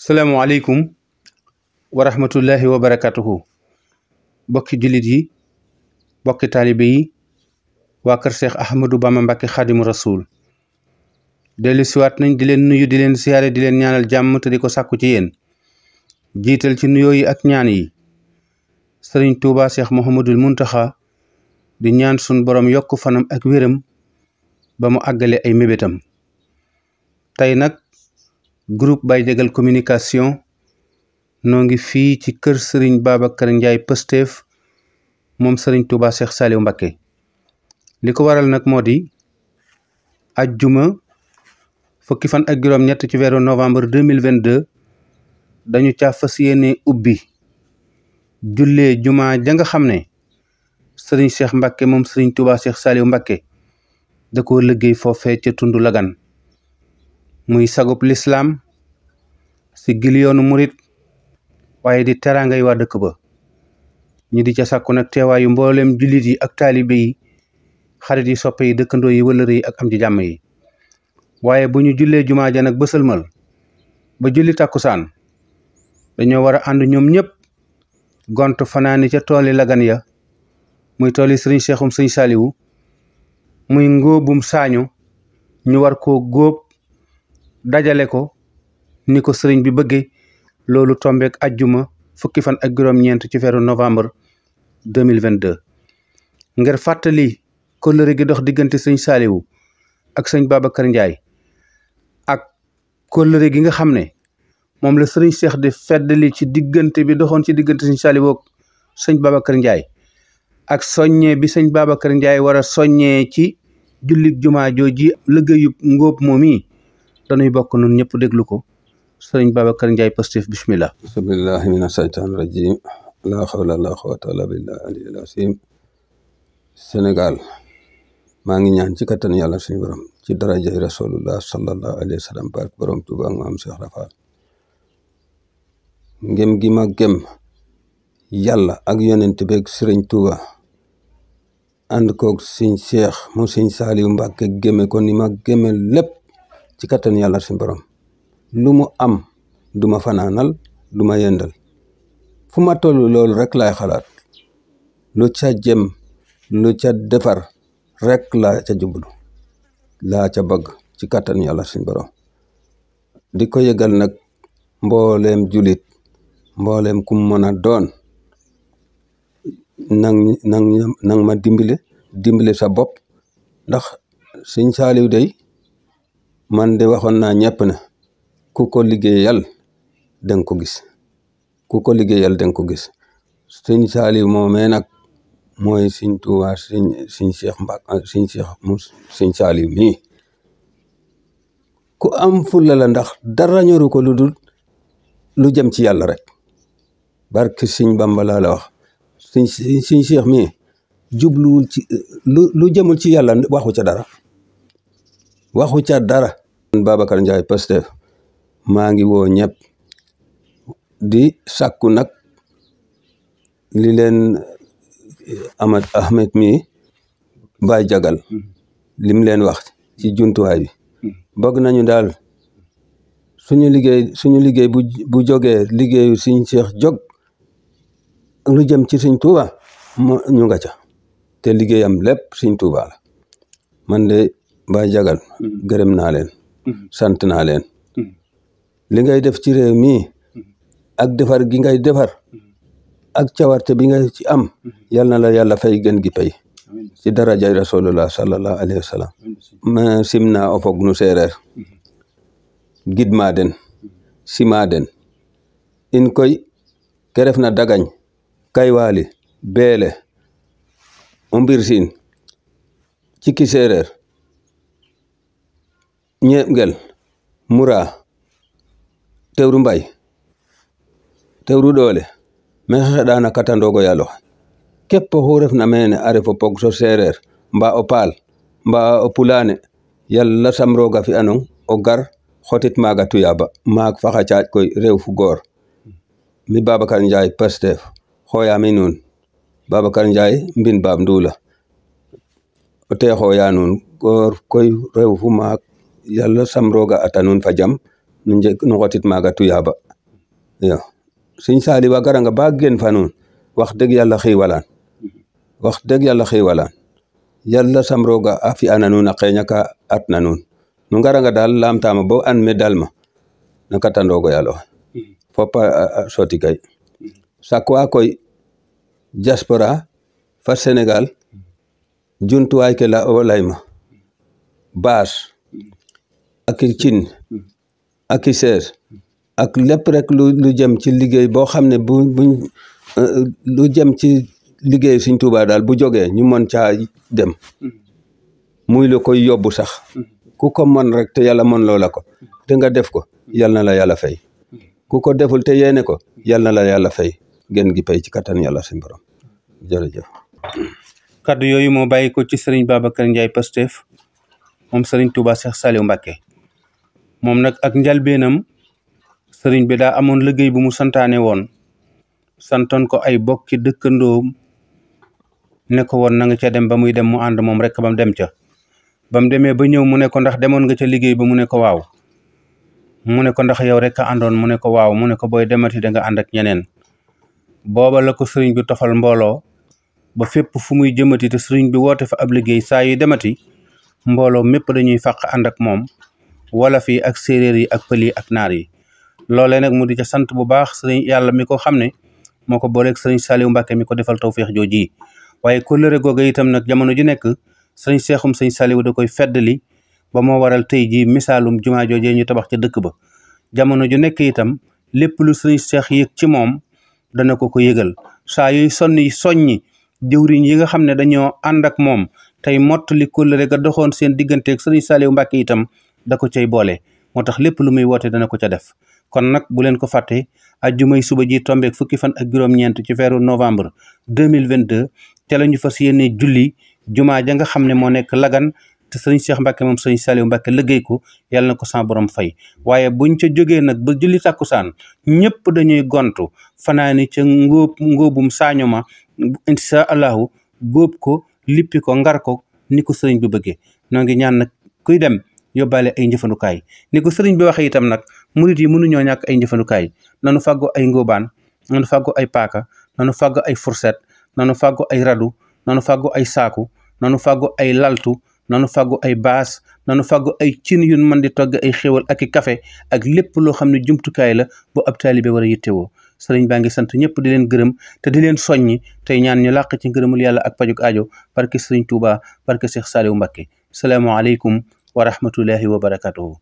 salaamualeykum wa rahmatullahi wa barakatuhu bokki jullit yi bokki taalibe yi waa kër Cheikh Ahmadou Bamba Mbacké Xaadimu Rasuul dellu siwaat nañ di leen nuyu di leen siyaare di leen ñaanal jàmm te di ko sàkku ci yéen jiital ci nuyoo yi ak ñaan yi sëriñ Tuuba Cheikh Mouhamadul Muntaxa di ñaan sun borom yokk fanam ak wéram ba mu àggale ay mébétam tey nag groupe Baye Diagal communication noo ngi fii ci kër sëriñ Babacar Ndiaye Pastef moom sëriñ Touba Cheikh Saliou Mbacké li ko waral nag moo di ajjuma fukki fan ak juróom-ñett ci weeru novembre 2022 dañu ca fas yéene ubbi jullee juma ja nga xam ne sëriñ Cheikh Mbacké moom sëriñ Touba Cheikh Saliou Mbacké da koo liggéey foofee ca tundu Lagan muy sagub lislaam si giliyoonu murit waaye di teraangay waa dëkk ba ñu di ca sàkku nag teewaayu mboolem jullit yi ak taalibe yi xarit yi soppe yi dëkkandoo yi wëllëre yi ak am ji jàmm yi waaye bu ñu jullee jumaa ja nag ba sëlmal ba julli tàkkusaan dañoo war a ànd ñoom ñëpp gont fanaani ca tooli Lagan ya muy tooli sëriñ Cheikhum sëriñ Saliou muy ngóobum saañu ñu war koo góob dajale ko ni ko sëriñ bi bëggee loolu tombeek ajjuma fukki fan ak juróom-ñeent ci weeru novembre 2022 ngir fàttali kóllëre gi dox diggante sëñ Saliou ak sëñ Babacar Ndiaye ak kóllëre gi nga xam ne moom la sëriñ Cheikh di feddali ci diggante bi doxoon ci diggante sëñ Saliou ak sëñ Babacar Ndiaye ak soññee bi sëñ Babacar Ndiaye war a soññee ci jullit jumaa jooji liggéeyub ngóob moom yi dañuy bokk nun ñëpp déglu ko sëriñ Babacar Ndiaye Pastef bismillah bismillahi mina shaytaan rajim la hawla la quwwata illa billahi aliyyil azim Sénégal maa ngi ñaan ci kattan yàlla suñu borom ci darajay rasulullah sallallahu alayhi wa sallam barke borom Tuuba ak maam Cheikh Rafal ngëm gi ma gëm yàlla ak yonent beeg sëriñ Tuuba ànd koog sëñ Cheikh mu sëñ Saliou Mbacké gémme ko ni ma gémme lépp ci kattan yàlla suñu borom lu mu am duma fanaanal duma yendal fu ma toll loolu rek laay xalaat lu ca jëm lu ca defar rek laa ca jublu laa ca bëgg ci kattan yàlla suñu borom di ko yëgal nag mbooleem julit mbooleem kum mën a doon nang ma dimbile sa bopp ndax sëñ Saliou day man de waxoon naa ñëpp ne ku ko liggéeyal danga ko gis ku ko liggéeyal danga ko gis sëñ Saliou moomee nag mooy sëñ Tuuba sëñ Cheikh Mbacké sëñ Cheikh mu sëñ Saliou mii ku am fulla la ndax dara ñoru ko lu dul lu jëm ci yàlla rek barke sëñ Bamba laa la wax sëñ Cheikh mii jubluwul ci lu jëmul ci yàlla waxu ca dara Babacar Ndiaye Pastef maa ngi woo ñëpp di sàkku nag li leen Ahmed mi Baye Diagal lim leen wax ci jumtuwaay bi bëgg nañu daal suñu liggéey bu jógee liggéeyu suñ Cheikh jóg lu jëm ci suñ Tuuba ñu nga ca te liggéeyam lépp suñ Tuuba la man de Baye Diagal gërëm naa leen sant naa leen li ngay def ci réew mi ak defar gi ngay defar ak cawarte bi nga ci am yal na la yàlla fay gën gi pay ci darajay rasulullah sallallahu alayhi wa sallam ma simna o fog nu seereer gidma den sima den in koy ke refna Dagañ Kaywaali Beele o mbir siin ciki seereer Ñeɓgel Mura Tewru Mbay Tewru Ɗoole maxey xeɗana katandogo yaaloxe képp oxu refna mene a ref o pog so seereer mba o paal mba o pulaane yàlla sam rooga fi'anong o gar xotit maaga tuyaaba maak fa xa caaƴ koy rew fu goor mi Babacar Ndiaye Pastef xooyaami nuun Babacar Ndiaye mbin Baab Nduula o te xooya nuun goor koy rew fu maak yàlla sam rooga ata nuun fa jam nu xotit maaga tuyaaba iyo Sëñ Saaliw a garanga ba gen fa nuun wax dëgg yàlla xiiwalaan wax dëgg yàlla xiiwalaan yàlla sam rooga a fi'ana nuun a qeeñ aka atna nuun nu ngaranga daal laamtaama bo an me dalma na katandoogo yaal oxe fop a soti kay sakwa koy diaspora fa Sénégal jumtuwaay ke o layma bâche ak i cin ak i sees ak lépp rek lu jëm ci liggéey boo xam ne buñ lu jëm ci liggéey Sëñ Tuubaa daal bu jógee ñu mën caa dem muy lu koy yóbbu sax ku ko mën rek te yàlla mën loola ko te nga def ko yal na la yàlla fay ku ko deful te yéene ko yal na la yàlla fay gën gi pay ci kattan yàlla suñu borom jërëjëf. kaddu yooyu moo bàyyi ko ci Serigne Babacar Ndiaye Pastef moom Serigne Touba Cheikh Saliou Mbacké moom nag ak njalbeenam Serigne bi daa amoon liggéey bu mu santaane woon santoon ko ay bokki dëkkandoom ne ko woon na nga ca dem ba muy dem mu ànd moom rek ba mu dem ca ba mu demee ba ñëw mu ne ko ndax demoon nga ca liggéey ba mu ne ko waaw mu ne ko ndax yow rek a àndoon mu ne ko waaw mu ne ko booy demati da nga ànd ak ñeneen booba la ko sëriñ bi tofal mbooloo ba fépp fu muy jëmati te sëriñ bi woote fa ab liggéey saa yu demati mbooloo mépp dañuy fàq ànd ak moom wolof yi ak séeréer yi ak pël yi ak naar yi loolee nag mu di ca sant bu baax sëriñ yàlla mi ko xam ne moo ko booleeg sëriñ Saliou Mbacké mi ko defal tawfeex jooji waaye kóllëre googa itam nag jamono ju nekk sëriñ seexum sëriñ Saliou da koy feddali ba moo waral tey jii misaalum jumaa joojee ñu tabax ca dëkk ba jamono ju nekk itam lépp lu sëriñ seex yëg ci moom dana ko yëgal saa yuy soññi jëwriñ yi nga xam ne dañoo ànd ak moom tey mottali kóllëre ga doxoon seen digganteeg sëriñ Saliou Mbacké itam da ko cay boole moo tax lépp lu muy woote dana ko ca def kon nag bu leen ko fàtte ajjumay suba ji tombeeg fukki fan ak juróom-ñeent ci weeru novembre 2022 te la ñu fas yéene julli jumaa ja nga xam ne moo nekk Lagan te sëriñ Cheikh Mbacké moom sëriñ Saliou Mbacké liggéey ko yàlla na ko sa borom fay waaye buñ ca jógee nag ba julli tàkkusaan ñëpp dañuy gontu fanaani ca ngóobum saaño ma insha allahu góob ko lippi ko ngar ko ni ko sëriñ bi bëggee noo ngi ñaan nag kuy dem yóbbaale ay njëfandukaay ni ko sëriñ bi waxee itam nag murit yi mënuñoo ñàkk ay njëfandukaay nanu fàggu ay ngóobaan nanu fàggu ay paaka nanu fàggu ay fourchette nanu fàggu ay radu nanu fàggu ay saaku nanu fàggu ay laltu nanu fàggu ay baas nanu fàggu ay cin yun mën di togg ay xéwal ak i café ak lépp loo xam ne jumtukaay la bu ab taalibe war a yittewoo sëriñ baa ngi sant ñëpp di leen gërëm te di leen soññi tey ñaan ñu làq ci ngërëmul yàlla ak pajuk aajo barke sëriñ Touba barke Cheikh Saliou Mbacké salaamu aleykum wa rahmatullahi wa barakatuhu